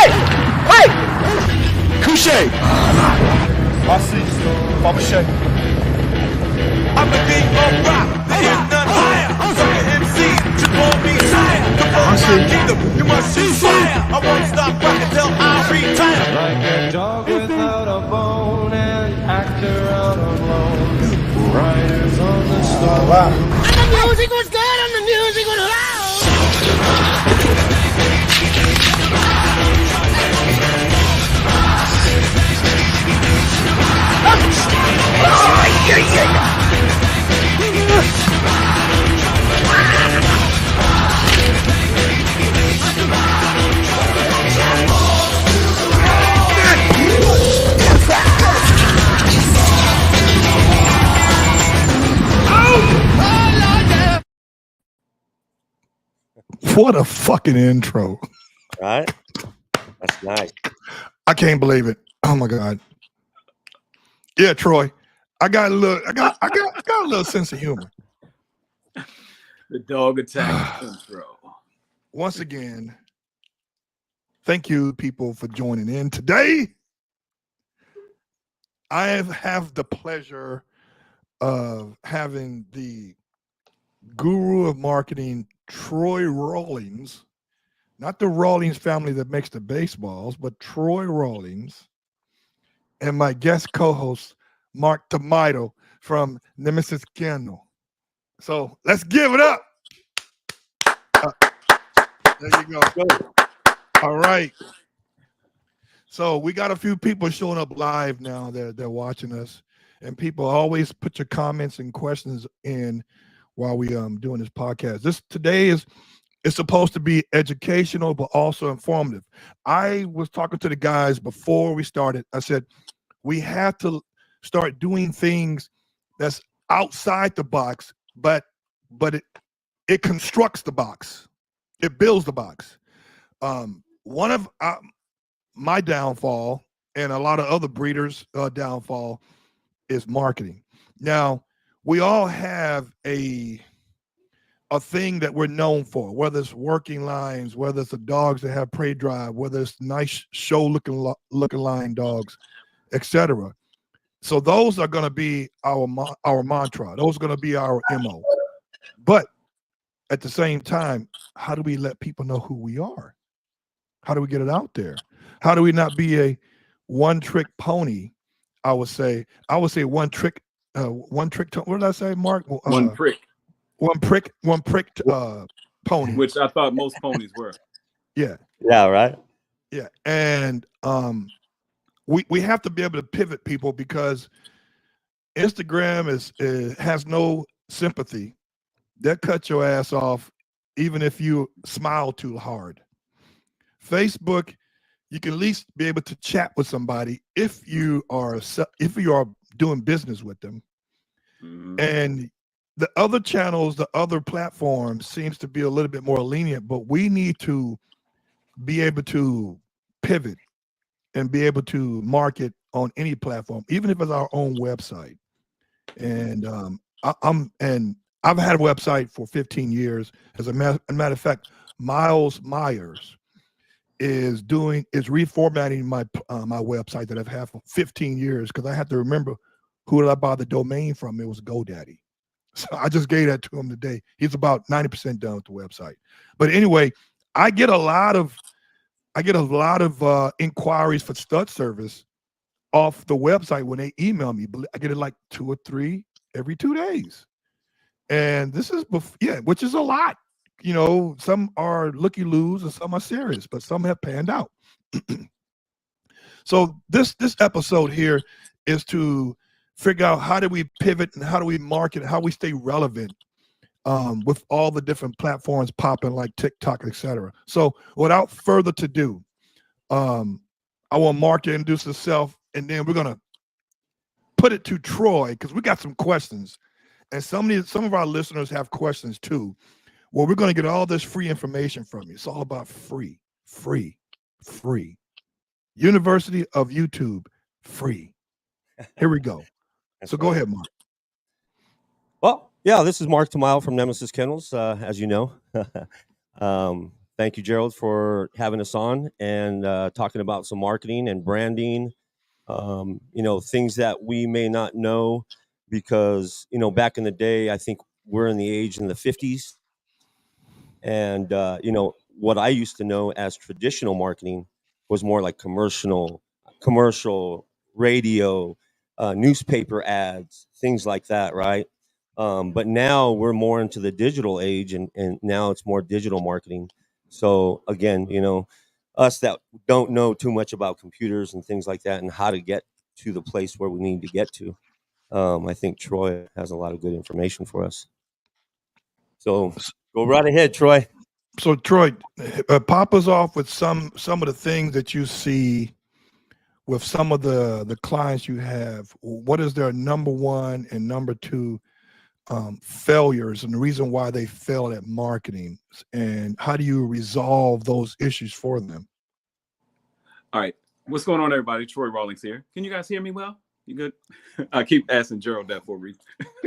Hey! Couché. Merci. Papache. I'm a king of rock. There is none higher. Sucker MC should call me sire. To run my kingdom, you must see fire. I won't stop rocking till I retire. Like a dog without a bone and actor out alone. Riders on the storm. And the music was good and the music was loud. What a fucking intro. Right? That's nice. I can't believe it. Oh my God. Yeah, Troy. I got a little sense of humor. The dog attack intro. Once again, thank you people for joining in today. I have the pleasure of having the guru of marketing, Troy Rawlings, not the Rawlings family that makes the baseballs, but Troy Rawlings, and my guest co-host, Mark Tomato from Nemesis Kennel. So let's give it up. There you go. All right. So we got a few people showing up live now. They're watching us, and people always put your comments and questions in while we doing this podcast. Today is supposed to be educational, but also informative. I was talking to the guys before we started. I said we have to start doing things that's outside the box, but it constructs the box. It builds the box. One of my downfall and a lot of other breeders' downfall is marketing. Now, we all have a thing that we're known for, whether it's working lines, whether it's the dogs that have prey drive, whether it's nice show looking line dogs, etc. So those are going to be our mantra. Those are going to be our MO. But at the same time, how do we let people know who we are? How do we get it out there? How do we not be a one-trick pony? I would say one trick. What did I say, Mark? One prick. One prick pony. Which I thought most ponies were. Yeah. Yeah, right. Yeah. And we have to be able to pivot people because Instagram has no sympathy. They'll cut your ass off even if you smile too hard. Facebook, you can at least be able to chat with somebody if you are doing business with them. Mm-hmm. And the other channels, the other platforms seems to be a little bit more lenient, but we need to be able to pivot and be able to market on any platform, even if it's our own website. And I've had a website for 15 years. As a matter of fact, Miles Myers is reformatting my website that I've had for 15 years because I had to remember who did I buy the domain from. It was GoDaddy. So I just gave that to him today. He's about 90% done with the website. But anyway, I get a lot of inquiries for stud service off the website when they email me. I get it like 2 or 3 every 2 days. And this is which is a lot. You know, some are looky-loos and some are serious, but some have panned out. So this episode here is to figure out how do we pivot and how do we market, how we stay relevant with all the different platforms popping like TikTok, etc. So without further ado, I want Mark to introduce himself, and then we're gonna put it to Troy because we got some questions, and some of our listeners have questions too. Well, we're going to get all this free information from you. It's all about free. University of YouTube, free. Here we go. So go ahead, Mark. Well, yeah, this is Mark Tomato from Nemesis Kennels, as you know. thank you, Gerald, for having us on and talking about some marketing and branding. Things that we may not know because, back in the day, I think we're in the age in the 50s. And, what I used to know as traditional marketing was more like commercial radio, newspaper ads, things like that, right? But now we're more into the digital age, and now it's more digital marketing. So again, us that don't know too much about computers and things like that and how to get to the place where we need to get to, I think Troy has a lot of good information for us. So go right ahead, Troy. So Troy, pop us off with some of the things that you see with some of the clients you have. What is their number one and number two failures, and the reason why they fail at marketing, and how do you resolve those issues for them? All right. What's going on, everybody? Troy Rawlings here. Can you guys hear me well? You good? I keep asking Gerald that for a reason.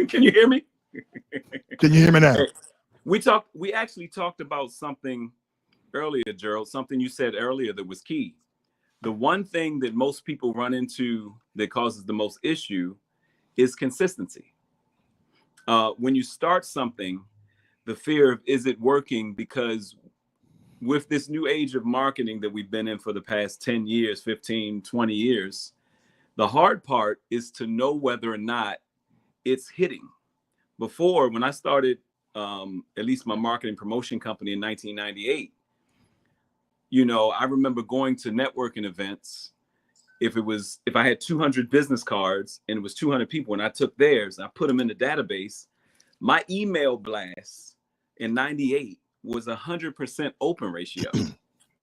Can you hear me? Can you hear me now? Hey, we actually talked about something earlier, Gerald, something you said earlier that was key. The one thing that most people run into that causes the most issue is consistency. When you start something, the fear of, is it working? Because with this new age of marketing that we've been in for the past 10 years, 15, 20 years, the hard part is to know whether or not it's hitting. Before, when I started, at least my marketing promotion company in 1998, I remember going to networking events. If I had 200 business cards and it was 200 people and I took theirs, I put them in the database, my email blast in 98 was 100% open ratio.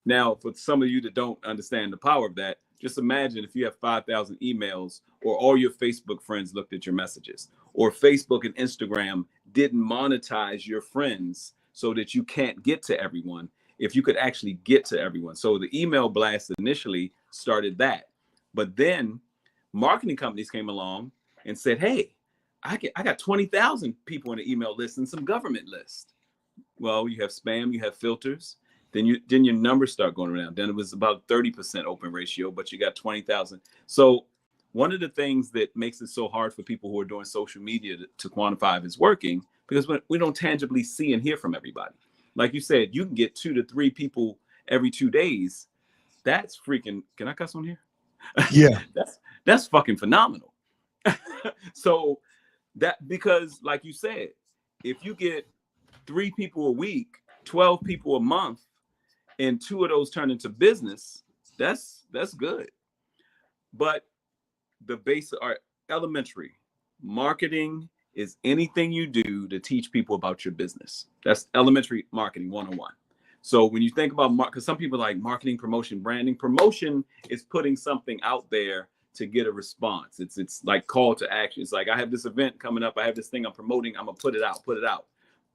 Now, for some of you that don't understand the power of that, just imagine if you have 5,000 emails, or all your Facebook friends looked at your messages, or Facebook and Instagram didn't monetize your friends so that you can't get to everyone. If you could actually get to everyone. So the email blast initially started that. But then marketing companies came along and said, hey, I got 20,000 people in the email list and some government list. Well, you have spam, you have filters. Then your numbers start going around. Then it was about 30% open ratio, but you got 20,000. So one of the things that makes it so hard for people who are doing social media to quantify if it's working, because we don't tangibly see and hear from everybody. Like you said, you can get 2 to 3 people every 2 days. That's freaking, can I cuss on here? Yeah. That's fucking phenomenal. So because like you said, if you get 3 people a week, 12 people a month, and 2 of those turn into business, that's good. But the basic are elementary. Marketing is anything you do to teach people about your business. That's elementary marketing 101. So when you think about because some people like marketing, promotion, branding. Promotion is putting something out there to get a response. It's like call to action. It's like, I have this event coming up. I have this thing I'm promoting. I'm gonna put it out.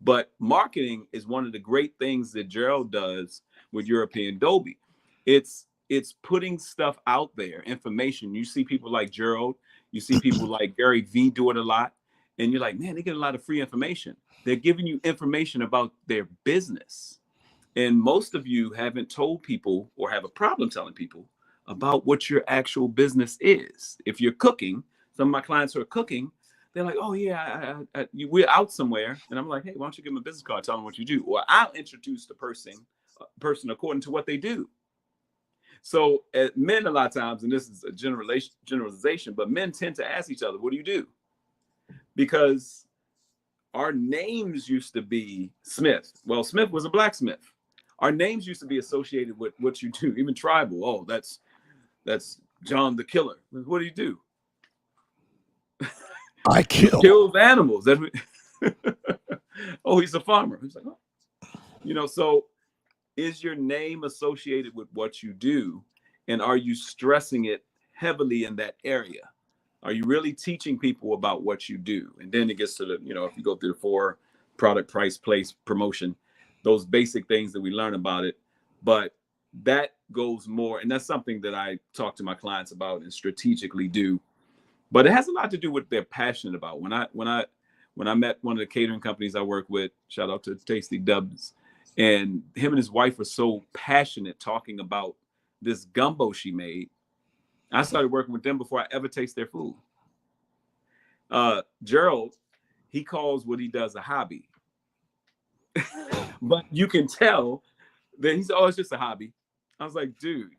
But marketing is one of the great things that Gerald does with European Dolby. It's putting stuff out there, information. You see people like Gerald, you see people like Gary V do it a lot. And you're like, man, they get a lot of free information. They're giving you information about their business. And most of you haven't told people or have a problem telling people about what your actual business is. If you're cooking, some of my clients who are cooking, they're like, oh yeah, we're out somewhere. And I'm like, hey, why don't you give them a business card, tell them what you do? Or I'll introduce the person according to what they do. So men a lot of times, and this is a generalization, but men tend to ask each other, what do you do? Because our names used to be Smith. Well, Smith was a blacksmith. Our names used to be associated with what you do, even tribal. Oh, that's John the Killer. What do you do? I kill. Kills animals. Oh, he's a farmer. He's like, oh. So is your name associated with what you do? And are you stressing it heavily in that area? Are you really teaching people about what you do? And then it gets to the, if you go through the 4 product, price, place, promotion, those basic things that we learn about it. But that goes more, and that's something that I talk to my clients about and strategically do. But it has a lot to do with what they're passionate about. When I met one of the catering companies I work with, shout out to Tasty Dubs, And him and his wife were so passionate talking about this gumbo she made. I started working with them before I ever taste their food. Gerald, he calls what he does a hobby. But you can tell that he's always just a hobby. I was like, dude,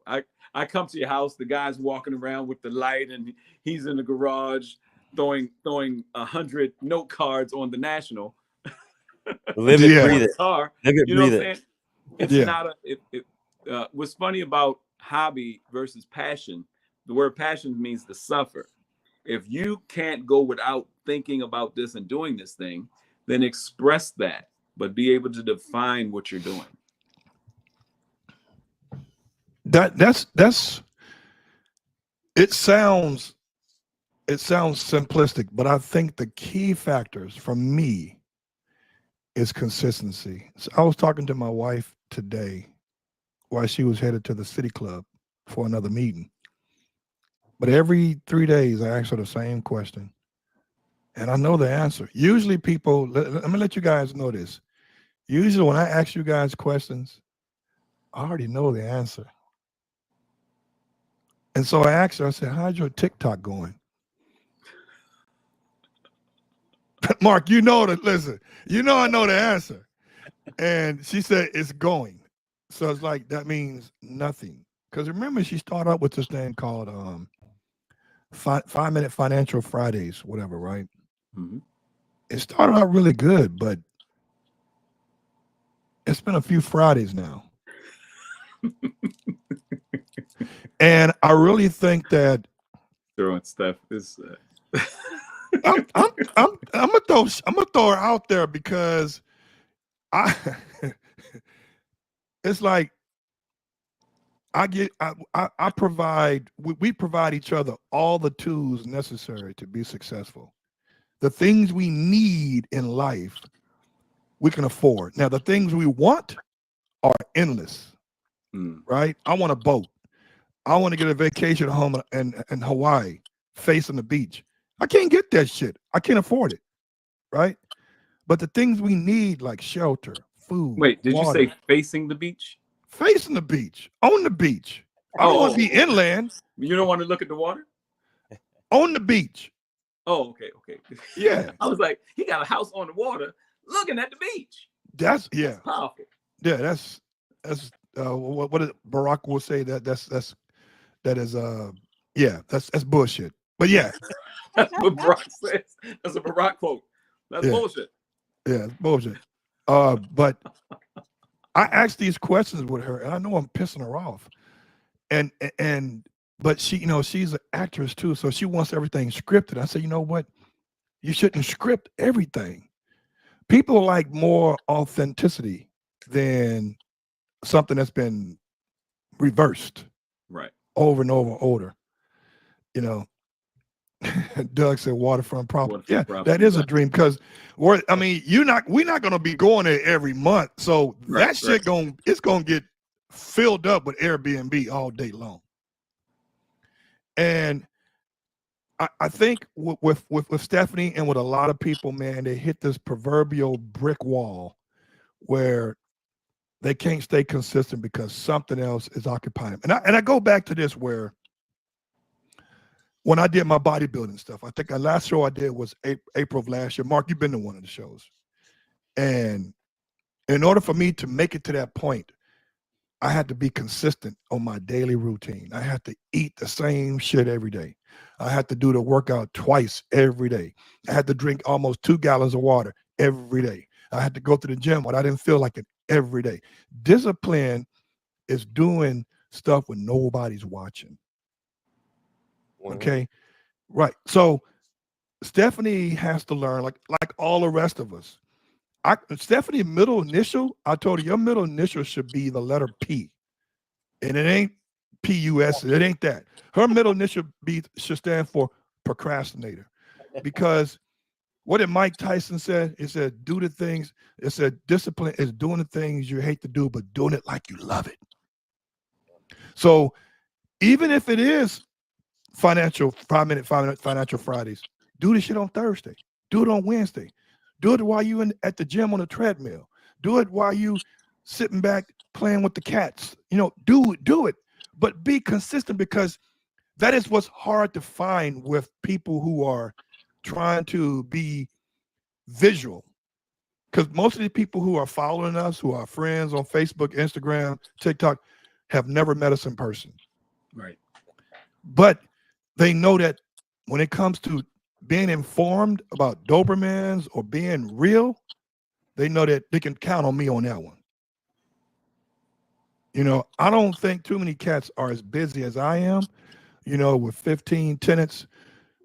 I come to your house, the guy's walking around with the light and he's in the garage throwing 100 note cards on the National. Live it, Yeah. breathe it. Guitar. Live it, You know what breathe I'm it. saying? It's Yeah. not what's funny about hobby versus passion, the word passion means to suffer. If you can't go without thinking about this and doing this thing, then express that, but be able to define what you're doing. That's it sounds simplistic, but I think the key factors for me is consistency. So I was talking to my wife today while she was headed to the city club for another meeting. But every 3 days I ask her the same question. And I know the answer. Usually people, let me let you guys know this. Usually when I ask you guys questions, I already know the answer. And so I asked her, I said, how's your TikTok going? Mark, you know that, listen, you know I know the answer. And she said, it's going. So it's like, that means nothing. Because remember, she started out with this thing called 5-minute financial Fridays, whatever, right? Mm-hmm. It started out really good, but it's been a few Fridays now. And I really think that Throwing stuff is I'm gonna throw her out there because it's like I provide we provide each other all the tools necessary to be successful. The things we need in life we can afford. Now the things we want are endless, right? I want a boat. I want to get a vacation home in Hawaii, facing the beach. I can't get that shit. I can't afford it, right? But the things we need, like shelter, food. Wait, did water, you say facing the beach? facing the beach, on the beach? I don't want to be inland. You don't want to look at the water? On the beach. Oh, okay. Yeah. I was like, he got a house on the water looking at the beach. That's powerful. Yeah, that's what Barack will say that is that's bullshit. But yeah. That's what Barack says. That's a Barack quote. That's bullshit. Yeah, it's bullshit. But I asked these questions with her, and I know I'm pissing her off. But she, she's an actress too, so she wants everything scripted. I said, you know what? You shouldn't script everything. People like more authenticity than something that's been reversed, right? Over and over. Doug said waterfront property. Yeah, that is a dream because we're not going to be going there every month. So that shit it's going to get filled up with Airbnb all day long. And I think with Stephanie and with a lot of people, man, they hit this proverbial brick wall where they can't stay consistent because something else is occupying them. And I go back to this where when I did my bodybuilding stuff, I think the last show I did was April of last year. Mark, you've been to one of the shows. And in order for me to make it to that point, I had to be consistent on my daily routine. I had to eat the same shit every day. I had to do the workout twice every day. I had to drink almost 2 gallons of water every day. I had to go to the gym when I didn't feel like it every day. Discipline is doing stuff when nobody's watching. Okay, right. So Stephanie has to learn, like all the rest of us. Stephanie middle initial, I told her your middle initial should be the letter P, and it ain't P-U-S. It ain't that. Her middle initial should stand for procrastinator, because what did Mike Tyson said? He said, "Do the things." It said, "Discipline is doing the things you hate to do, but doing it like you love it." So even if it is 5-minute financial Fridays, do the shit on Thursday. Do it on Wednesday. Do it while you're at the gym on the treadmill. Do it while you sitting back playing with the cats. Do it, but be consistent, because that is what's hard to find with people who are trying to be visual. Because most of the people who are following us, who are friends on Facebook, Instagram, TikTok, have never met us in person. Right. But they know that when it comes to being informed about Dobermans or being real, they know that they can count on me on that one. I don't think too many cats are as busy as I am, with 15 tenants.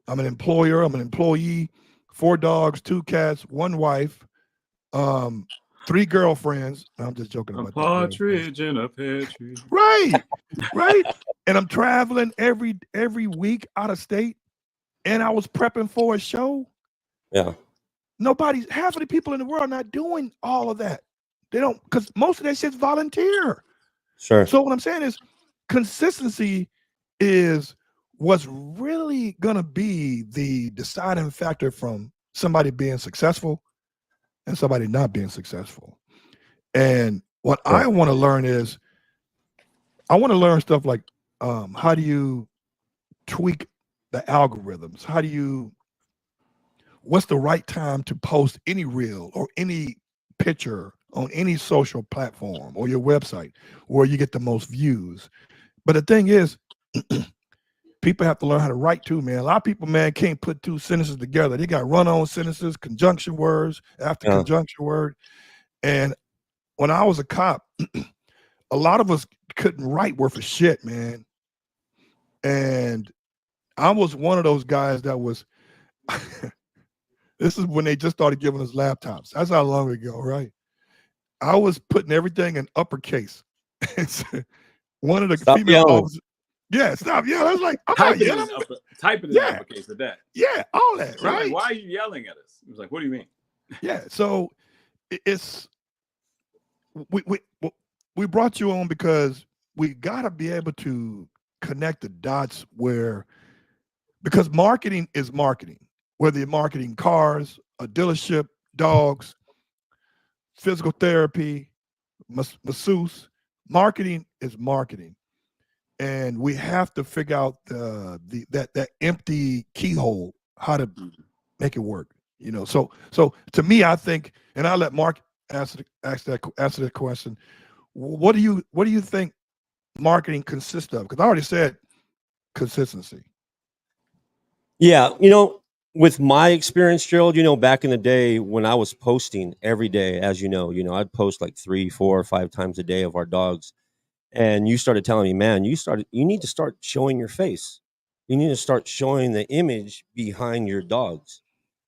I'm an employer, I'm an employee, 4 dogs, 2 cats, 1 wife, 3 girlfriends. I'm just joking A about that. girlfriends. partridge in a pear tree. Right, right. And I'm traveling every week out of state, and I was prepping for a show. Yeah. Half of the people in the world are not doing all of that. They don't, because most of that shit's volunteer. Sure. So what I'm saying is, consistency is what's really gonna be the deciding factor from somebody being successful and somebody not being successful. And what I want to learn is, I want to learn stuff like, how do you tweak the algorithms? What's the right time to post any reel or any picture on any social platform or your website where you get the most views? But the thing is, people have to learn how to write too, man. A lot of people, man, can't put 2 sentences together. They got run-on sentences, conjunction words after conjunction word. And when I was a cop, a lot of us couldn't write worth of shit, man. And I was one of those guys that was this is when they just started giving us laptops. That's how long ago, right? I was putting everything in uppercase. One of the Stop female yelling. officers, yeah, stop yelling. I was like, I'm not yelling. Typing in Yeah. uppercase at that. Yeah, all that, She was right? like, why are you yelling at us? It was like, what do you mean? Yeah, so it's we brought you on because we got to be able to connect the dots because marketing is marketing, whether you're marketing cars, a dealership, dogs, physical therapy, masseuse. Marketing is marketing, and we have to figure out that empty keyhole, how to make it work. So to me, I think, and I'll let Mark answer that question. What do you think marketing consists of? Because I already said consistency. Yeah, with my experience, Gerald, back in the day when I was posting every day, as I'd post like 3, 4, or 5 times a day of our dogs. And you started telling me, man, you need to start showing your face. You need to start showing the image behind your dogs,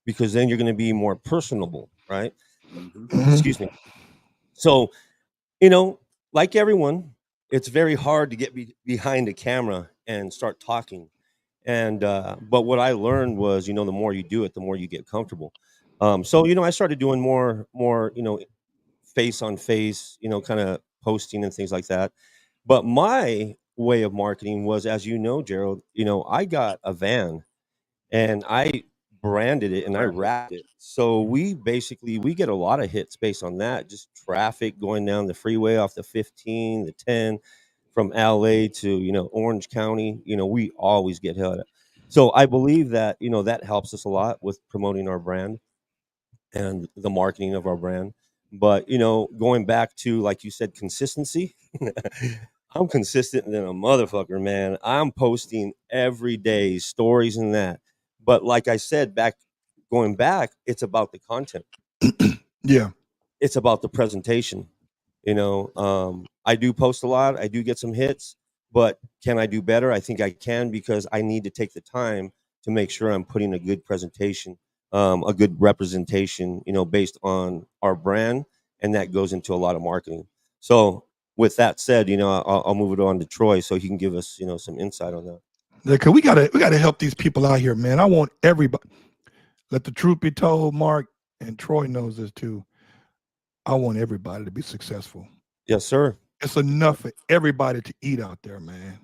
because then you're going to be more personable, right? Excuse me. So, like everyone, it's very hard to get behind the camera and start talking. And but what I learned was, the more you do it, the more you get comfortable. So I started doing more, face on face, kind of posting and things like that. But my way of marketing was, as Gerald, I got a van and I branded it and I wrapped it. So we get a lot of hits based on that. Just traffic going down the freeway off the 15, the 10, from LA to, Orange County. We always get hit. So I believe that, that helps us a lot with promoting our brand and the marketing of our brand. But, going back to, like you said, consistency, I'm consistent than a motherfucker, man. I'm posting every day stories and that. But like I said, going back, it's about the content. Yeah. It's about the presentation. I do post a lot. I do get some hits, but can I do better? I think I can, because I need to take the time to make sure I'm putting a good presentation, a good representation, based on our brand, and that goes into a lot of marketing. So with that said, I'll move it on to Troy so he can give us, some insight on that. Yeah, cause we gotta help these people out here, man. I want everybody. Let the truth be told, Mark, and Troy knows this too. I want everybody to be successful. Yes, sir. It's enough for everybody to eat out there, man.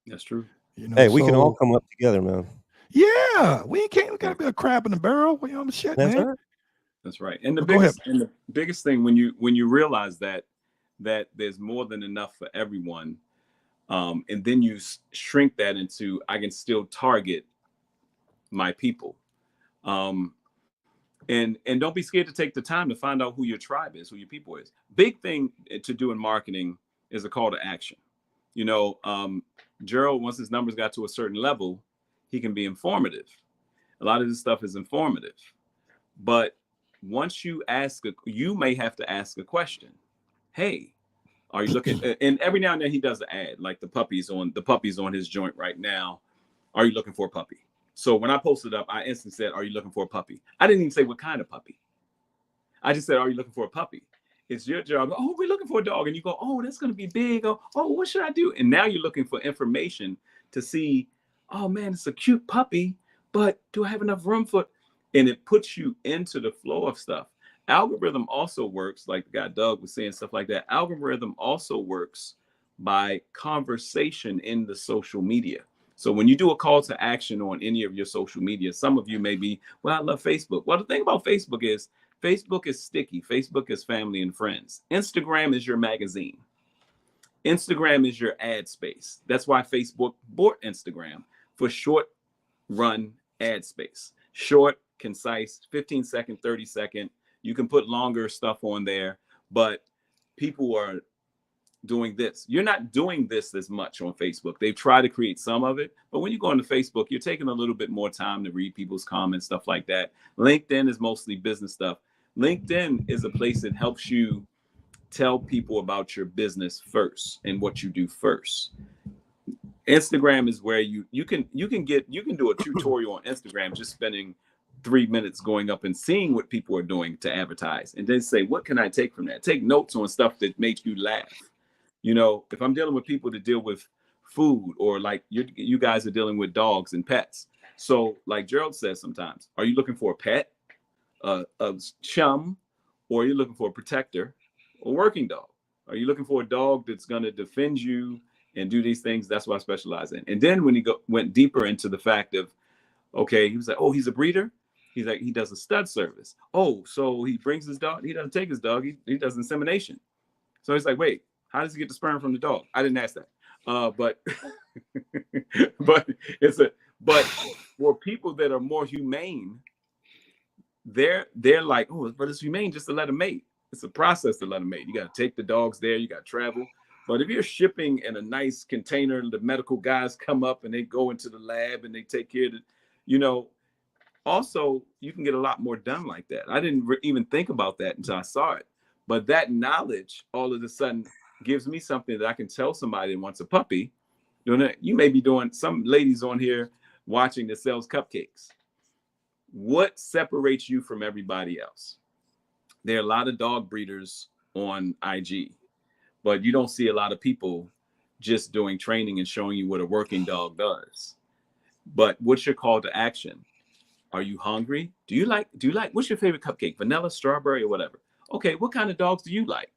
That's true. Hey, we can all come up together, man. Yeah, we gotta be a crab in the barrel. Shit, That's man. right. That's right. And the But go ahead. biggest thing when you realize that there's more than enough for everyone, and then you shrink that into I can still target my people. And don't be scared to take the time to find out who your tribe is, who your people is. Big thing to do in marketing is a call to action. You know, Gerald, once his numbers got to a certain level, he can be informative. A lot of this stuff is informative. But once you you may have to ask a question. Hey, are you looking? And every now and then he does an ad, like the puppy's on his joint right now. Are you looking for a puppy? So when I posted up, I instantly said, are you looking for a puppy? I didn't even say what kind of puppy. I just said, are you looking for a puppy? It's your job. Oh, we're looking for a dog. And you go, oh, that's going to be big. Oh, what should I do? And now you're looking for information to see, oh man, it's a cute puppy, but do I have enough room for it? And it puts you into the flow of stuff. Algorithm also works, like the guy Doug was saying, stuff like that. Algorithm also works by conversation in the social media. So when you do a call to action on any of your social media, some of you may be, well, I love Facebook. Well, the thing about Facebook is sticky. Facebook is family and friends. Instagram is your magazine. Instagram is your ad space. That's why Facebook bought Instagram, for short run ad space. Short, concise, 15-second, 30-second. You can put longer stuff on there, but people are doing this. You're not doing this as much on Facebook. They've tried to create some of it, but when you go into Facebook, you're taking a little bit more time to read people's comments, stuff like that. LinkedIn is mostly business stuff. LinkedIn is a place that helps you tell people about your business first and what you do first. Instagram is where you can do a tutorial on Instagram, just spending 3 minutes going up and seeing what people are doing to advertise, and then say, what can I take from that? Take notes on stuff that makes you laugh. You know, if I'm dealing with people that deal with food, or like you guys are dealing with dogs and pets. So like Gerald says sometimes, are you looking for a pet, a chum, or are you looking for a protector, a working dog? Are you looking for a dog that's going to defend you and do these things? That's what I specialize in. And then when he went deeper into the fact of, okay, he was like, oh, he's a breeder. He's like, he does a stud service. Oh, so he brings his dog. He doesn't take his dog. He does insemination. So he's like, wait, how does he get the sperm from the dog? I didn't ask that. But but for people that are more humane, they're like, oh, but it's humane just to let them mate. It's a process to let them mate. You got to take the dogs there. You got to travel. But if you're shipping in a nice container, the medical guys come up and they go into the lab and they take care of it, you know. Also, you can get a lot more done like that. I didn't even think about that until I saw it. But that knowledge all of a sudden gives me something that I can tell somebody that wants a puppy. You may be doing, some ladies on here watching that sells cupcakes. What separates you from everybody else? There are a lot of dog breeders on IG, but you don't see a lot of people just doing training and showing you what a working dog does. But what's your call to action? Are you hungry? Do you like, what's your favorite cupcake? Vanilla, strawberry, or whatever? Okay, what kind of dogs do you like?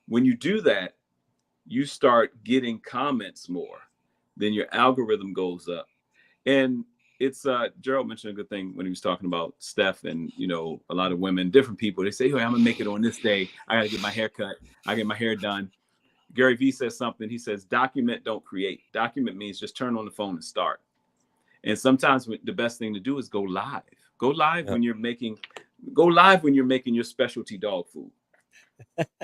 When you do that, you start getting comments more. Then your algorithm goes up. And it's, Gerald mentioned a good thing when he was talking about Steph and, you know, a lot of women, different people, they say, hey, I'm gonna make it on this day. I gotta get my hair cut. I get my hair done. Gary Vee says something. He says, document, don't create. Document means just turn on the phone and start. And sometimes the best thing to do is go live. Go live when you're making your specialty dog food.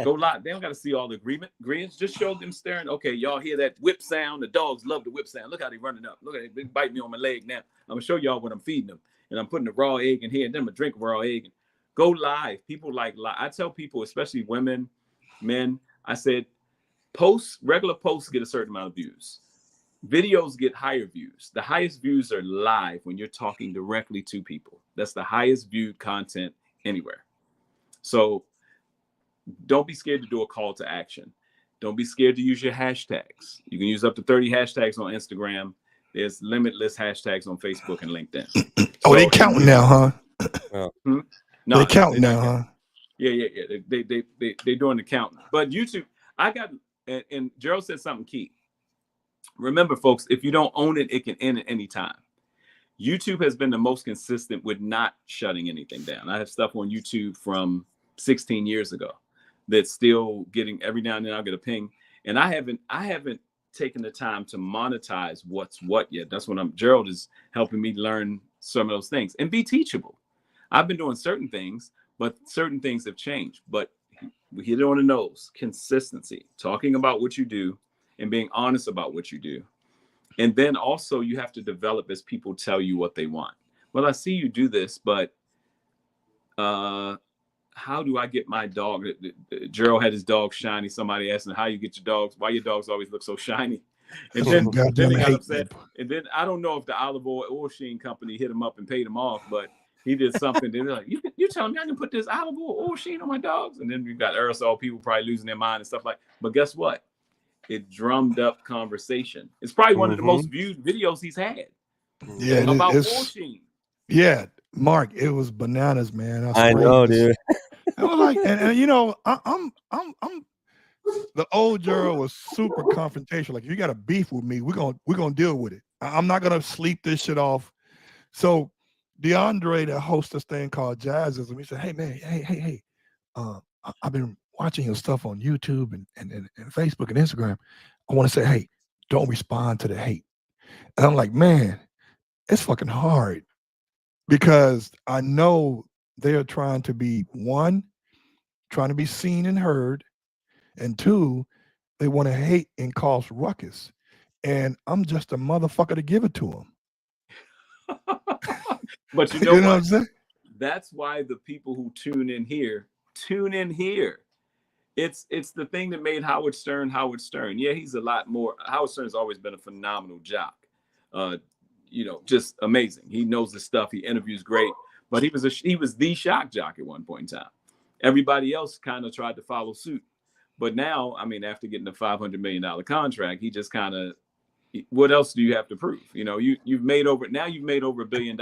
Go live. They don't got to see all the ingredients. Just show them staring. Okay, y'all hear that whip sound? The dogs love the whip sound. Look how they running up. Look at they bite me on my leg now. I'm gonna show y'all what I'm feeding them. And I'm putting a raw egg in here, and then I'm gonna drink a raw egg. Go live. People like live. I tell people, especially women, men, I said, regular posts get a certain amount of views. Videos get higher views. The highest views are live when you're talking directly to people. That's the highest viewed content anywhere. So don't be scared to do a call to action. Don't be scared to use your hashtags. You can use up to 30 hashtags on Instagram. There's limitless hashtags on Facebook and LinkedIn. Oh, they counting now, huh? No, they counting now, huh? Yeah. They're doing the counting. But YouTube, and Gerald said something key. Remember, folks, if you don't own it, it can end at any time. YouTube has been the most consistent with not shutting anything down. I have stuff on YouTube from 16 years ago that's still getting, every now and then I'll get a ping. And I haven't taken the time to monetize what's what yet. That's what Gerald is helping me learn some of those things and be teachable. I've been doing certain things, but certain things have changed. But we hit it on the nose: consistency, talking about what you do and being honest about what you do. And then also you have to develop as people tell you what they want. Well, I see you do this, but how do I get my dog? Gerald had his dog shiny. Somebody asked him, how you get your dogs? Why your dogs always look so shiny? And then he got upset. And then I don't know if the olive oil sheen company hit him up and paid him off, but he did something. They're like, you telling me I can put this olive oil sheen on my dogs? And then we've got aerosol people probably losing their mind and stuff like. But guess what? It drummed up conversation. It's probably one of the most viewed videos he's had. Yeah, about washing. Yeah, Mark, it was bananas, man. I know, dude. I was like, and you know, I'm the old Gerald was super confrontational. Like, if you got a beef with me, we're gonna deal with it. I'm not gonna sleep this shit off. So DeAndre, that hosts this thing called Jazzism, he said, hey man, hey, I've been watching your stuff on YouTube and Facebook and Instagram. I want to say, hey, don't respond to the hate. And I'm like, man, it's fucking hard because I know they're trying to be, one, trying to be seen and heard, and two, they want to hate and cause ruckus. And I'm just a motherfucker to give it to them. But you know what I'm saying? That's why the people who tune in here. It's the thing that made Howard Stern. Yeah, he's a lot more. Howard Stern's always been a phenomenal jock. You know, just amazing. He knows his stuff. He interviews great. But he was the shock jock at one point in time. Everybody else kind of tried to follow suit. But now, I mean, after getting a $500 million contract, he just kind of, what else do you have to prove? You know, you've made over $1 billion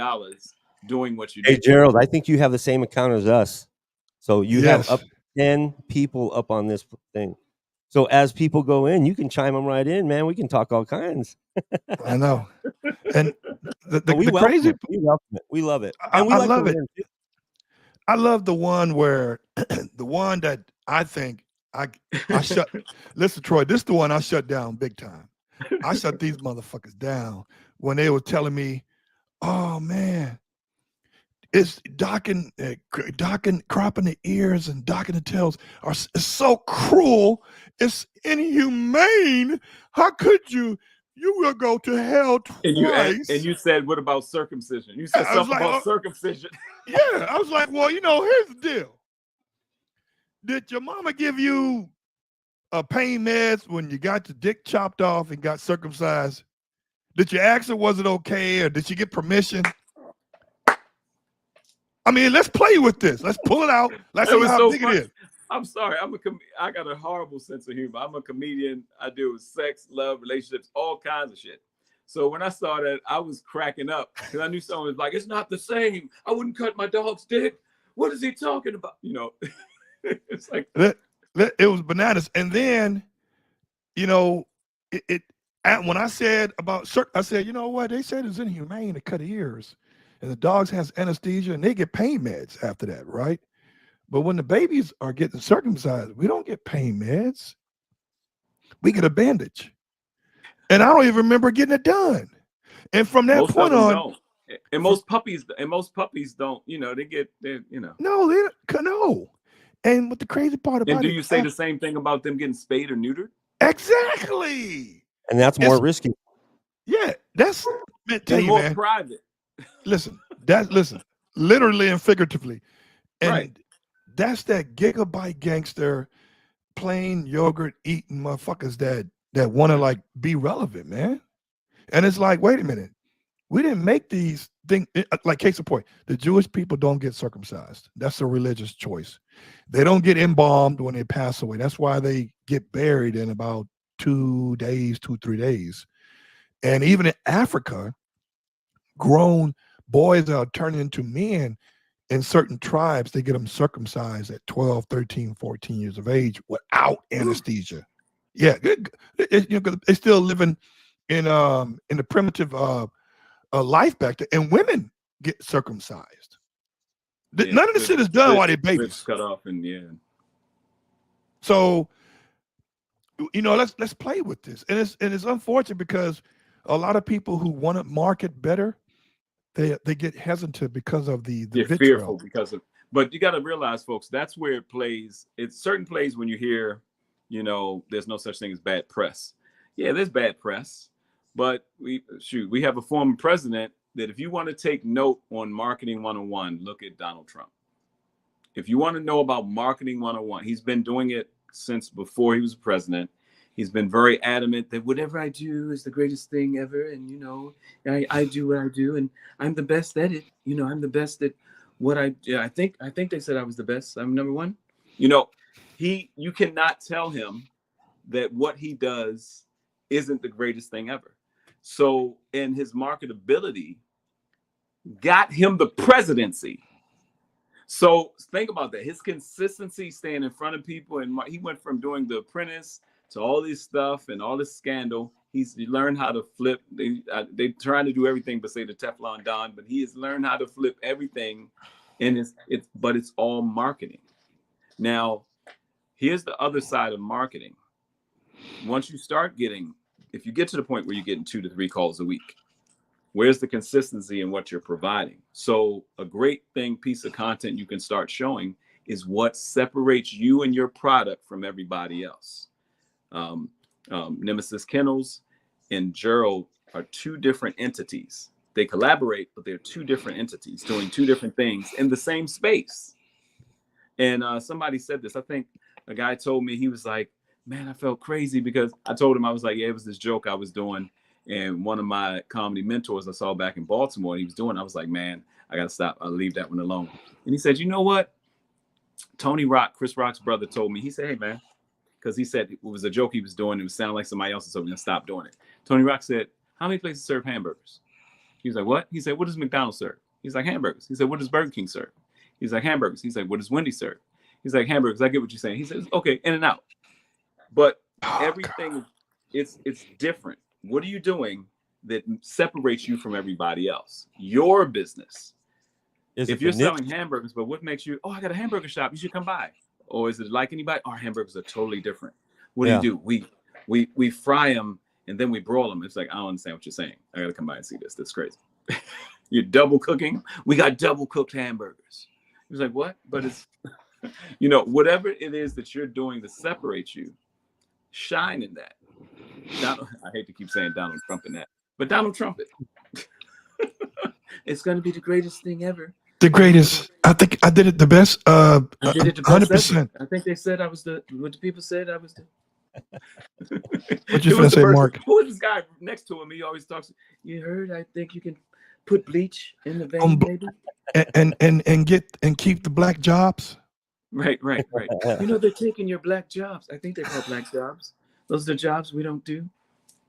doing what you do. Hey, Gerald, I think you have the same account as us. So you have up 10 people up on this thing. So as people go in, you can chime them right in, man. We can talk all kinds. I know. And the crazy, we love it. And I love it. I love the one where the one that I think I shut. Listen, Troy, this is the one I shut down big time. I shut these motherfuckers down when they were telling me, "Oh man, it's docking, cropping the ears and docking the tails it's so cruel. It's inhumane. How could you? You will go to hell twice." And you said, what about circumcision? You said something about circumcision. Yeah, I was like, well, you know, here's the deal. Did your mama give you a pain meds when you got your dick chopped off and got circumcised? Did you ask her, was it okay, or did she get permission? I mean, let's play with this. Let's pull it out. Let's see how big it is. I'm sorry. I got a horrible sense of humor. I'm a comedian. I deal with sex, love, relationships, all kinds of shit. So when I saw that, I was cracking up because I knew someone was like, "It's not the same. I wouldn't cut my dog's dick. What is he talking about?" You know, it's like it was bananas. And then, you know, when I said about I said, you know what? They said it's inhumane to cut ears, and the dogs has anesthesia and they get pain meds after that, right? But when the babies are getting circumcised, we don't get pain meds. We get a bandage. And I don't even remember getting it done. And from that point on, don't. And most puppies don't, you know, No, they don't. No. And what the crazy part about it. And do you say the same thing about them getting spayed or neutered? Exactly. And that's more risky. Yeah, that's more private. Listen, literally and figuratively. And that's that gigabyte gangster, plain yogurt eating motherfuckers that want to like be relevant, man. And it's like, wait a minute, we didn't make these things. Like, case in point, the Jewish people don't get circumcised. That's a religious choice. They don't get embalmed when they pass away. That's why they get buried in about 2 days, 2-3 days. And even in Africa, grown boys are turning into men. In certain tribes, they get them circumcised at 12, 13, 14 years of age without anesthesia. Yeah, you know, they're still living in the primitive life back there, and women get circumcised. Yeah, None of the shit is done while they're lips babies. cut off, and So, let's play with this, and it's unfortunate because a lot of people who want to market better, they get hesitant because of the they're vitriol. fearful because of. But you got to realize, folks, that's where it plays. It's certain plays when you hear, there's no such thing as bad press. Yeah, there's bad press, but we have a former president that if you want to take note on marketing 101, look at Donald Trump. If you want to know about marketing 101, he's been doing it since before he was president. He's been very adamant that whatever I do is the greatest thing ever. And, I do what I do and I'm the best at it. I'm the best at what I think they said I was the best. I'm number one. You cannot tell him that what he does isn't the greatest thing ever. So, and his marketability got him the presidency. So think about that. His consistency staying in front of people, and he went from doing The Apprentice to all this stuff and all this scandal. He learned how to flip. They trying to do everything but say the Teflon Don, but he has learned how to flip everything, and it's all marketing. Now, here's the other side of marketing. Once you start if you get to the point where you're getting 2 to 3 calls a week, where's the consistency in what you're providing? So a great piece of content you can start showing is what separates you and your product from everybody else. Nemesis Kennels and Gerald are 2 different entities. They collaborate, but they're 2 different entities doing 2 different things in the same space. And somebody said this. I think a guy told me, he was like, man, I felt crazy because I told him, I was like, yeah, it was this joke I was doing. And one of my comedy mentors I saw back in Baltimore, he was doing, I was like, man, I got to stop. I'll leave that one alone. And he said, you know what? Tony Rock, Chris Rock's brother, told me, he said, hey, man, because he said it was a joke he was doing. It was sounding like somebody else, so we're going to stop doing it. Tony Rock said, how many places serve hamburgers? He was like, what? He said, what does McDonald's serve? He's like, hamburgers. He said, what does Burger King serve? He's like, hamburgers. He's like, what does Wendy's serve? He's like, hamburgers. I get what you're saying. He says, okay, in and out. But everything, it's different. What are you doing that separates you from everybody else? Your business. If you're selling hamburgers, but what makes you, I got a hamburger shop, you should come by. Or is it like anybody? Our hamburgers are totally different. What do you do? We fry them and then we broil them. It's like, I don't understand what you're saying. I got to come by and see this. That's crazy. You're double cooking? We got double cooked hamburgers. He was like, what? But it's, whatever it is that you're doing to separate you, shine in that. I hate to keep saying Donald Trump in that, but Donald Trump it. It's going to be the greatest thing ever. The greatest. I think I did it the best. I did it the best 100%. ever. I think they said I was what the people said I was the. What you gonna say, Mark? Who was this guy next to him? He always talks. You heard? I think you can put bleach in the vein, maybe. And keep the black jobs. Right. They're taking your black jobs. I think they're called black jobs. Those are the jobs we don't do.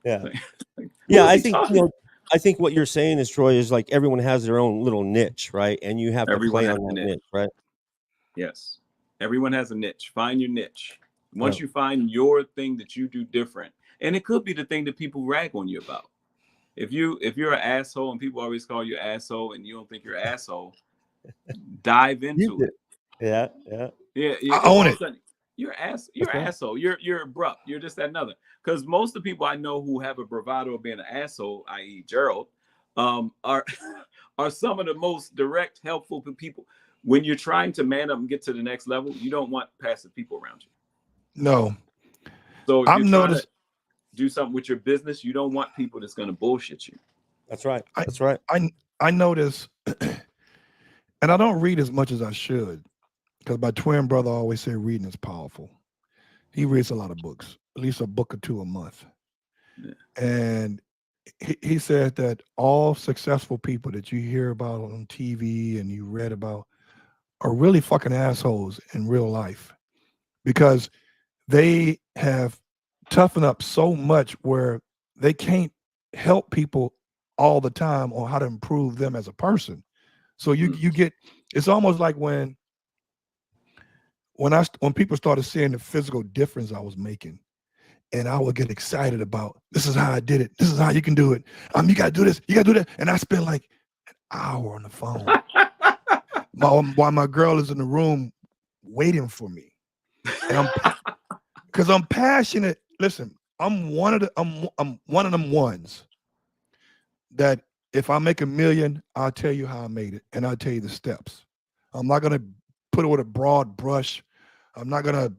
Yeah. I think what you're saying is, Troy, is like everyone has their own little niche, right? And you have to play on that niche, right? Yes. Everyone has a niche. Find your niche. Once you find your thing that you do different, and it could be the thing that people rag on you about. If you're an asshole and people always call you asshole and you don't think you're an asshole, dive into it. Yeah. I own it. You're an asshole. You're abrupt. You're just that another. Because most of the people I know who have a bravado of being an asshole, i.e. Gerald, are some of the most direct, helpful people. When you're trying to man up and get to the next level, you don't want passive people around you. No. So if I've you're noticed trying to do something with your business, you don't want people that's going to bullshit you. That's right. I notice, and I don't read as much as I should, because my twin brother always said reading is powerful. He reads a lot of books, at least a book or 2 a month. Yeah. And he said that all successful people that you hear about on TV and you read about are really fucking assholes in real life, because they have toughened up so much where they can't help people all the time on how to improve them as a person. So you get, it's almost like when people started seeing the physical difference I was making, and I would get excited about, this is how I did it. This is how you can do it. You got to do this. You got to do that. And I spend like an hour on the phone while my girl is in the room waiting for me. And because I'm passionate. Listen, I'm one of them ones that if I make $1 million, I'll tell you how I made it, and I'll tell you the steps. I'm not gonna put it with a broad brush. I'm not gonna,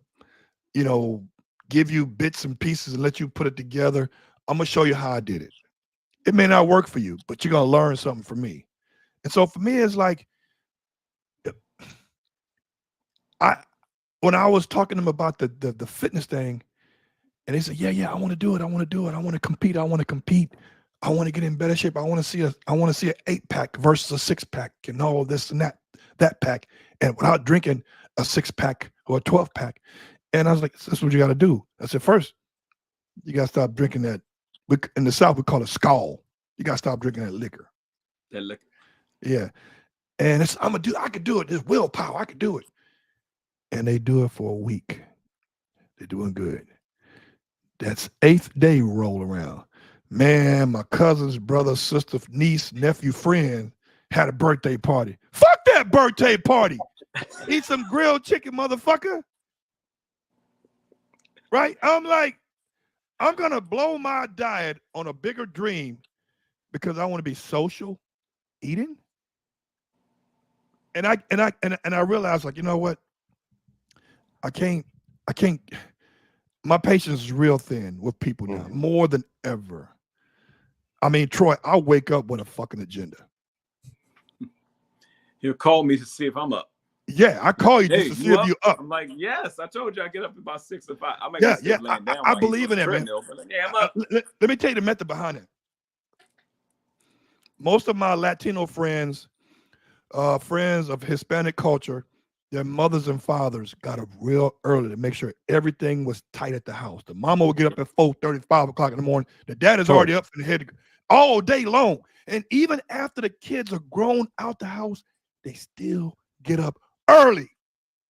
give you bits and pieces and let you put it together. I'm gonna show you how I did it. It may not work for you, but you're gonna learn something from me. And so for me, it's like when I was talking to them about the fitness thing, and they said, yeah, I want to do it. I want to do it. I want to compete. I want to compete. I want to get in better shape. I want to see an 8-pack versus a 6-pack and all this and that pack, and without drinking a 6-pack or a 12-pack. And I was like, this is what you got to do. I said, first, you got to stop drinking that. In the South, we call it skull. You got to stop drinking that liquor. That liquor. Yeah. And I could do it. There's willpower. I could do it. And they do it for a week. They're doing good. That's 8th day roll around. Man, my cousin's brother, sister, niece, nephew, friend had a birthday party. Fuck that birthday party. Eat some grilled chicken, motherfucker. Right? I'm like, I'm going to blow my diet on a bigger dream because I want to be social eating. And I realized, like, you know what? I can't. My patience is real thin with people now, more than ever. I mean, Troy, I wake up with a fucking agenda. He'll call me to see if I'm up. Yeah, I call you just to see if you're up. I'm like, yes, I told you I get up about 6 or 5. I might laying down. I believe in it, man. Like, yeah, I'm up. Let me tell you the method behind it. Most of my Latino friends, friends of Hispanic culture, their mothers and fathers got up real early to make sure everything was tight at the house. The mama would get up at 4:30, 5 o'clock in the morning. The dad is already up and head all day long. And even after the kids are grown out the house, they still get up early.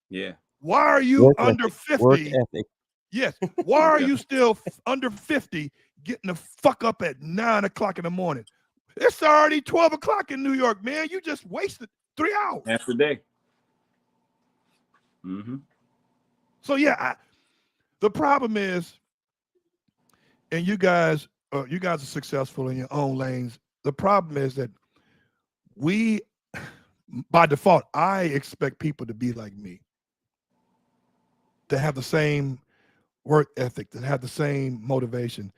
Yeah. Why are you under 50? Work ethic. Yes. Why are you still under 50 getting the fuck up at 9 o'clock in the morning? It's already 12 o'clock in New York, man. You just wasted 3 hours. Half the day. Mm-hmm. So yeah, the problem is, and you guys are successful in your own lanes. The problem is that we, by default, I expect people to be like me, to have the same work ethic, to have the same motivation,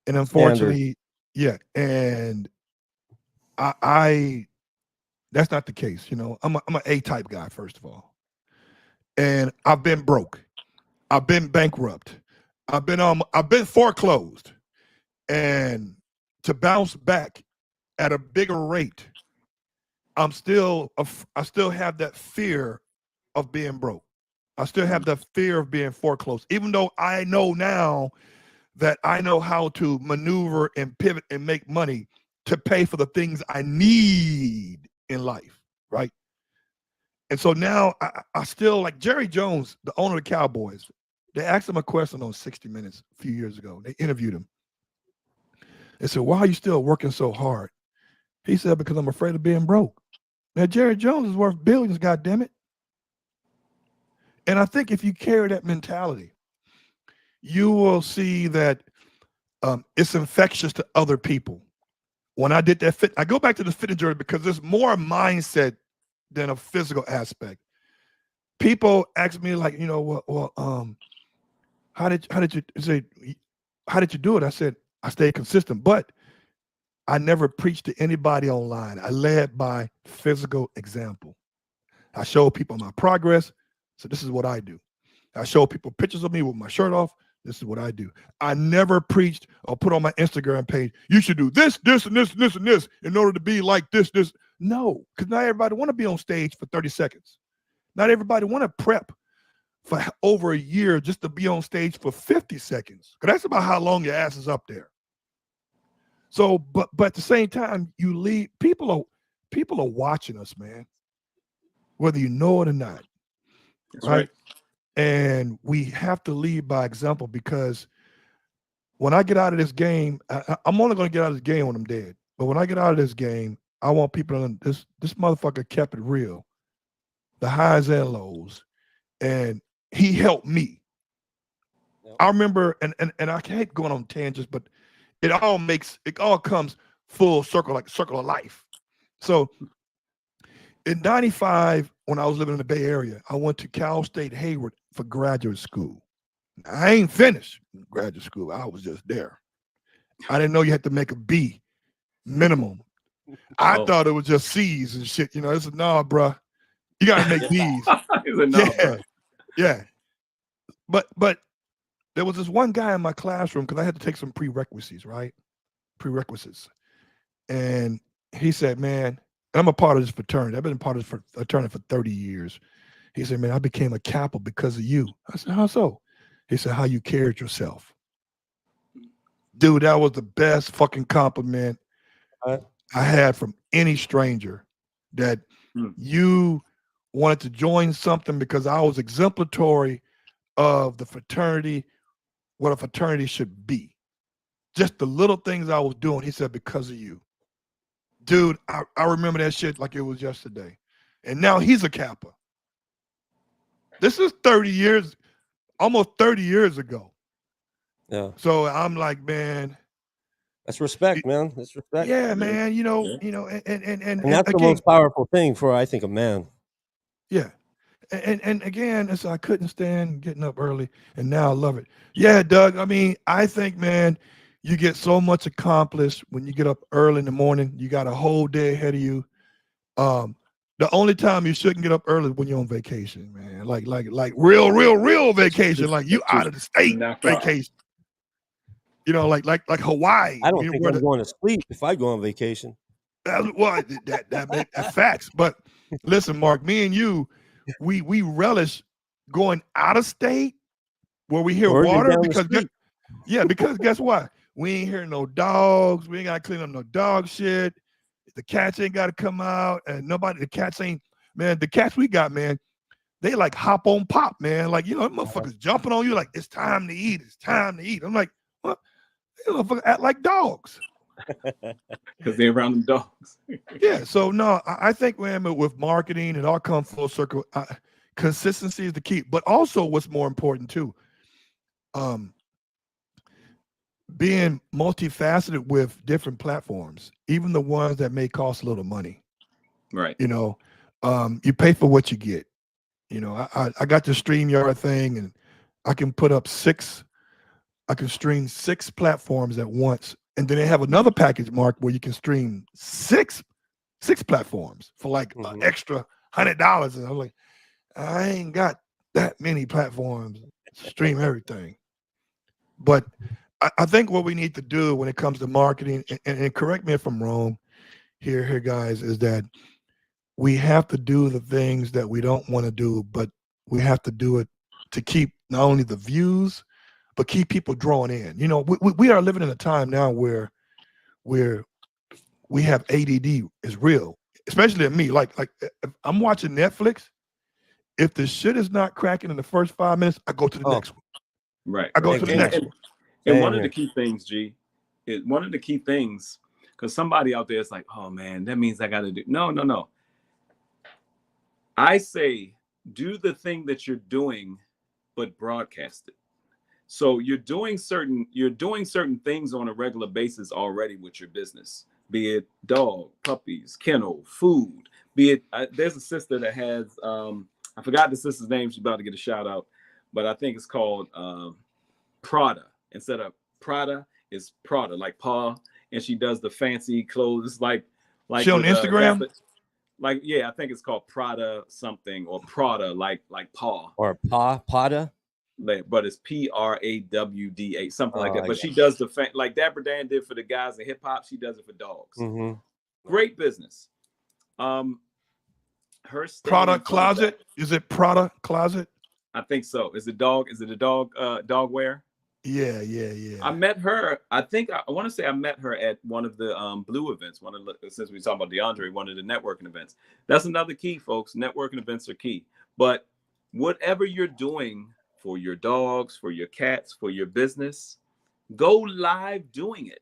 and unfortunately, and I that's not the case. I'm an A-type guy, first of all. And I've been broke. I've been bankrupt. I've been foreclosed. And to bounce back at a bigger rate, I still have that fear of being broke. I still have that fear of being foreclosed, even though I know now that I know how to maneuver and pivot and make money to pay for the things I need in life, right? And so now I still, like Jerry Jones, the owner of the Cowboys, they asked him a question on 60 Minutes a few years ago. They interviewed him. They said, why are you still working so hard? He said, because I'm afraid of being broke. Now, Jerry Jones is worth billions, goddammit. And I think if you carry that mentality, you will see that it's infectious to other people. When I did that I go back to the fitness journey because there's more mindset than a physical aspect. People ask me like, how did you do it? I said, I stayed consistent, but I never preached to anybody online. I led by physical example. I showed people my progress. So this is what I do. I show people pictures of me with my shirt off. This is what I do. I never preached or put on my Instagram page, you should do this, this, and this, and this, and this in order to be like this. No, because not everybody want to be on stage for 30 seconds. Not everybody want to prep for over a year just to be on stage for 50 seconds. Because that's about how long your ass is up there. So, but at the same time, you leave, people are watching us, man, whether you know it or not. That's right. And we have to lead by example because when I get out of this game, I'm only gonna get out of this game when I'm dead. But when I get out of this game, I want people to this motherfucker kept it real, the highs and lows, and he helped me. Yep. I remember, and I hate going on tangents, but it all comes full circle, like circle of life. So in '95, when I was living in the Bay Area, I went to Cal State Hayward for graduate school. I ain't finished graduate school. I was just there. I didn't know you had to make a B minimum. I Oh. thought it was just C's and shit. You know, it's nah, bruh. You gotta make B's. He's a no, Yeah, bro. yeah. But there was this one guy in my classroom because I had to take some prerequisites, right? Prerequisites. And he said, man, and I'm a part of this fraternity. I've been a part of this fraternity for 30 years. He said, man, I became a Kappa because of you. I said, how so? He said, how you carried yourself. Dude, that was the best fucking compliment Right. I had from any stranger, that you wanted to join something because I was exemplary of the fraternity, what a fraternity should be. Just the little things I was doing, he said, because of you. Dude, I remember that shit like it was yesterday. And now he's a Kappa. This is 30 years, almost 30 years ago. Yeah. So I'm like, man, That's respect, man. That's respect. yeah, man, Yeah. and And that's the again, most powerful thing for, I think, a man. yeah. And again, I couldn't stand getting up early, and now I love it. Yeah, Doug. I mean, I think, man, you get so much accomplished when you get up early in the morning. You got a whole day ahead of you. The only time you shouldn't get up early is when you're on vacation, man. Like real vacation. Like you out of the state Not right. vacation. You know, like Hawaii. I don't you know, think where I'm going to sleep if I go on vacation. well, that's facts. But listen, Mark, me and you, we relish going out of state where we hear Or even water down the because street. because guess what? We ain't hearing no dogs. We ain't got to clean up no dog shit. The cats ain't got to come out, and the cats ain't, man. The cats we got, man, they like hop on pop, man. Like, them motherfuckers jumping on you like it's time to eat. It's time to eat. I'm like, what? These motherfuckers act like dogs. Because they're around them dogs. Yeah. So no, I think, man, with marketing, it all comes full circle. Consistency is the key, but also what's more important too, being multifaceted with different platforms, even the ones that may cost a little money. Right. You pay for what you get. I got the StreamYard thing, and I can stream 6 platforms at once. And then they have another package, Mark, where you can stream six platforms for like an extra $100. And I'm like, I ain't got that many platforms to stream everything. But I think what we need to do when it comes to marketing, and correct me if I'm wrong here, guys, is that we have to do the things that we don't want to do, but we have to do it to keep not only the views, but keep people drawing in. We are living in a time now where we have ADD is real, especially at me. Like if I'm watching Netflix, if the shit is not cracking in the first 5 minutes, I go to the next one. Right. I go to the next one. And one of the key things, because somebody out there is like, oh man, that means I got to do. No. I say, do the thing that you're doing, but broadcast it. So you're doing certain things on a regular basis already with your business, be it dog, puppies, kennel, food, be it, there's a sister that has, I forgot the sister's name. She's about to get a shout out, but I think it's called Prada. Instead of Prada, it's Prada, like paw. And she does the fancy clothes, like she on Instagram? Yeah, I think it's called Prada something, or Prada, like paw. Or Pada. But it's PRAWDA, something like that. But she does like Dapper Dan did for the guys in hip hop. She does it for dogs. Great business. Her Product Closet. Is it Product Closet? I think so. Is it a dog wear? Yeah. I met her. I want to say I met her at one of the Blue events. Since we talking about DeAndre, one of the networking events. That's another key, folks. Networking events are key. But whatever you're doing for your dogs, for your cats, for your business, Go live doing it.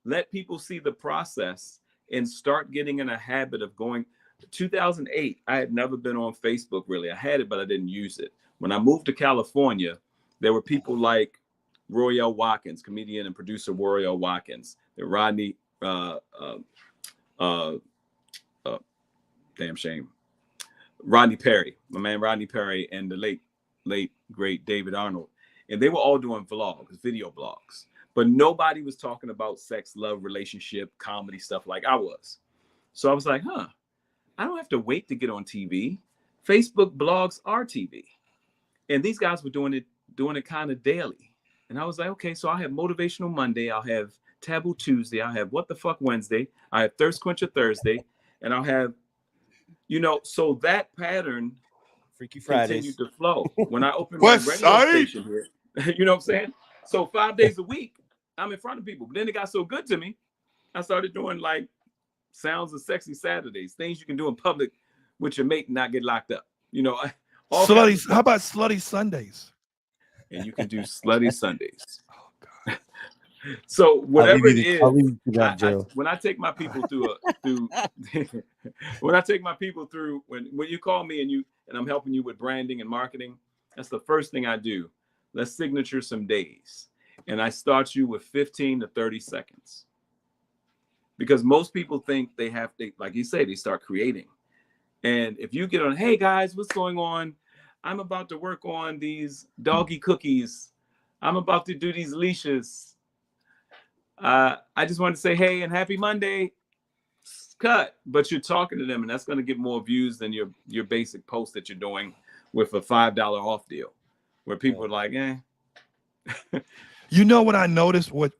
Let people see the process and start getting in a habit of going. 2008, I had never been on Facebook really. I had it, but I didn't use it. When I moved to California, there were people like Royale Watkins, comedian and producer Royale Watkins, and Rodney, damn shame, Rodney Perry, my man Rodney Perry, and the late great David Arnold. And they were all doing vlogs, video blogs. But nobody was talking about sex, love, relationship, comedy stuff like I was. So I was like, I don't have to wait to get on TV. Facebook blogs are TV. And these guys were doing it kind of daily. And I was like, okay, so I'll have Motivational Monday. I'll have Taboo Tuesday. I'll have What the Fuck Wednesday. I have Thirst Quencher Thursday. And I'll have, so that pattern Freaky Fridays continued to flow. When I opened my radio station here, you know what I'm saying? So 5 days a week, I'm in front of people. But then it got so good to me, I started doing like Sounds of Sexy Saturdays, things you can do in public with your mate and not get locked up. Slutty, how about Slutty Sundays? And you can do Slutty Sundays. Oh God. So whatever it is, when I take my people through when I take my people through, when you call me and I'm helping you with branding and marketing, that's the first thing I do. Let's signature some days. And I start you with 15 to 30 seconds. Because most people think they have to, like you say, they start creating. And if you get on, hey guys, what's going on? I'm about to work on these doggy cookies. I'm about to do these leashes. I just want to say, hey, and happy Monday. Cut. But you're talking to them, and that's going to get more views than your basic post that you're doing with a $5 off deal, where people are like, eh. You know what I noticed? Who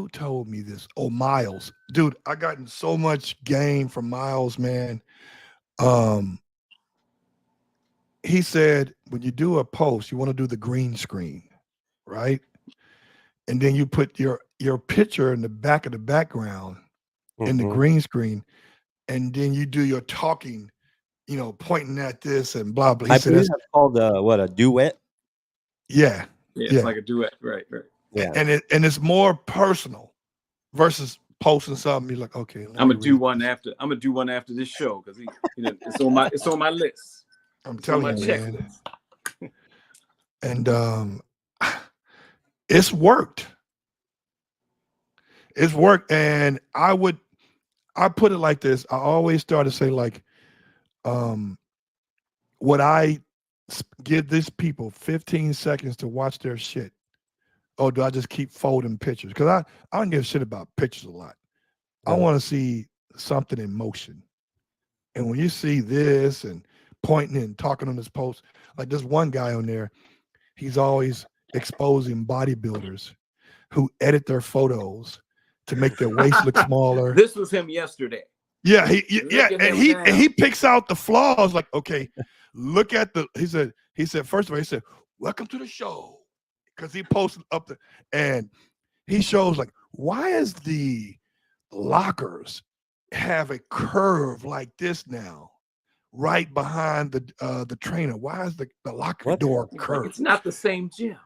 told me this? Oh, Miles, dude, I gotten so much game from Miles, man. He said when you do a post, you want to do the green screen, right? And then you put your picture in the back of the background in the green screen, and then you do your talking, pointing at this and blah blah. I believe that's called a duet. Yeah, it's like a duet, right. Yeah, and it's more personal versus posting something. You're like, okay, I'm gonna do one after this show because it's on my list. I'm telling you, man. And it's worked. It's worked, and I put it like this. I always start to say like, would I give these people 15 seconds to watch their shit? Or do I just keep folding pictures? Because I don't give a shit about pictures a lot. I want to see something in motion. And when you see this and pointing and talking on this post, like there's one guy on there, he's always exposing bodybuilders who edit their photos to make their waist look smaller. This was him yesterday. Yeah, and he picks out the flaws. Like, okay, look at he said first of all, he said, welcome to the show. Because he posted up and he shows like, why is the lockers have a curve like this now, right behind the trainer? Why is the locker door curved? It's not the same gym.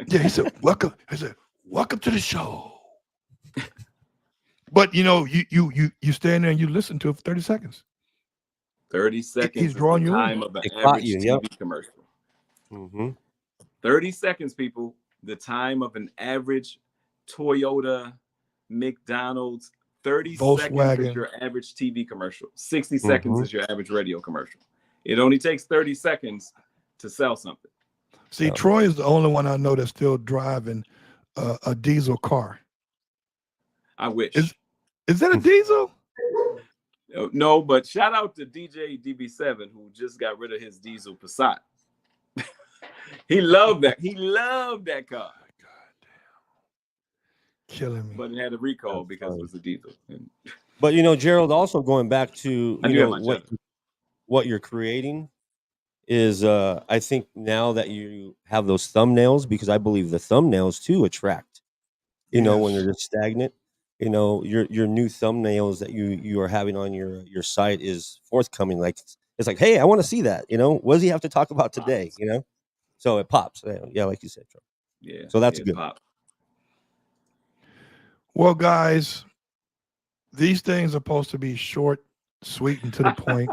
Yeah, he said, welcome. I said, welcome to the show. But you stand there and you listen to it for 30 seconds. 30 seconds. He's drawing you time in. of an average TV commercial. 30 seconds, people. The time of an average Toyota, McDonald's. 30 seconds is your average TV commercial. 60 seconds is your average radio commercial. It only takes 30 seconds to sell something. See, Troy is the only one I know that's still driving a diesel car. I wish. Is that a diesel? No, but shout out to DJ DB7 who just got rid of his diesel Passat. He loved that. He loved that car. God damn. Killing me. But it had a recall because it was a diesel. But Gerald, also going back to what you're creating is I think now that you have those thumbnails, because I believe the thumbnails too attract, when they're just stagnant. Your new thumbnails that you are having on your site is forthcoming. Like it's like, hey, I want to see that. What does he have to talk about today? So it pops. Yeah, like you said, Troy. Yeah. So that's yeah, good. Pop. Well, guys, these things are supposed to be short, sweet, and to the point,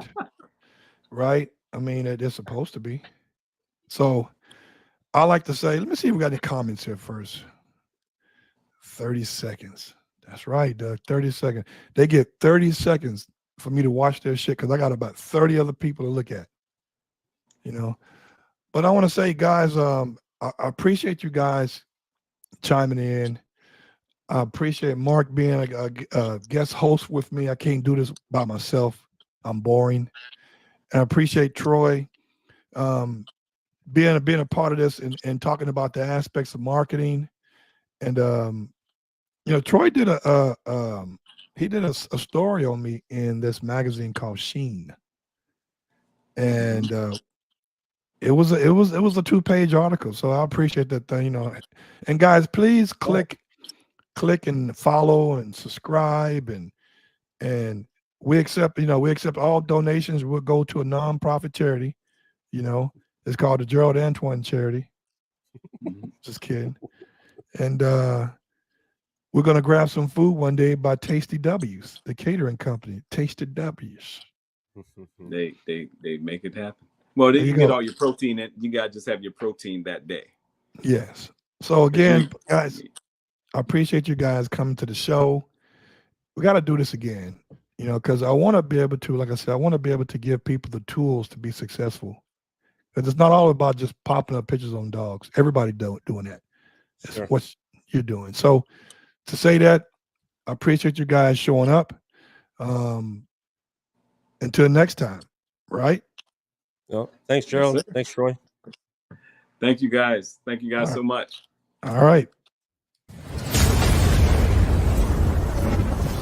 right? I mean, they're supposed to be. So I like to say, let me see if we got any comments here first. 30 seconds. That's right, Doug. 30 seconds. They get 30 seconds for me to watch their shit because I got about 30 other people to look at. You know. But I want to say, guys, I appreciate you guys chiming in. I appreciate Mark being a guest host with me. I can't do this by myself. I'm boring. And I appreciate Troy being a part of this and talking about the aspects of marketing. And Troy did a story on me in this magazine called Sheen, and it was a 2-page article. So I appreciate that thing. And guys, please click and follow and subscribe and we accept all donations. We'll go to a nonprofit charity. It's called the Gerald Antoine Charity. Just kidding. And we're gonna grab some food one day by Tasty W's, the catering company. Tasty W's. They make it happen. Well, There you you get go. all your protein. You gotta just have your protein that day. Yes. So again, But guys, I appreciate you guys coming to the show. We got to do this again, because I want to be able to, like I said, I want to be able to give people the tools to be successful. Because it's not all about just popping up pictures on dogs. Everybody doing that. It's Sure. what you're doing. So to say that, I appreciate you guys showing up. Until next time, right? No, thanks, Gerald. sir. Thanks, Troy. Thank you guys. Thank you guys All so much. All right.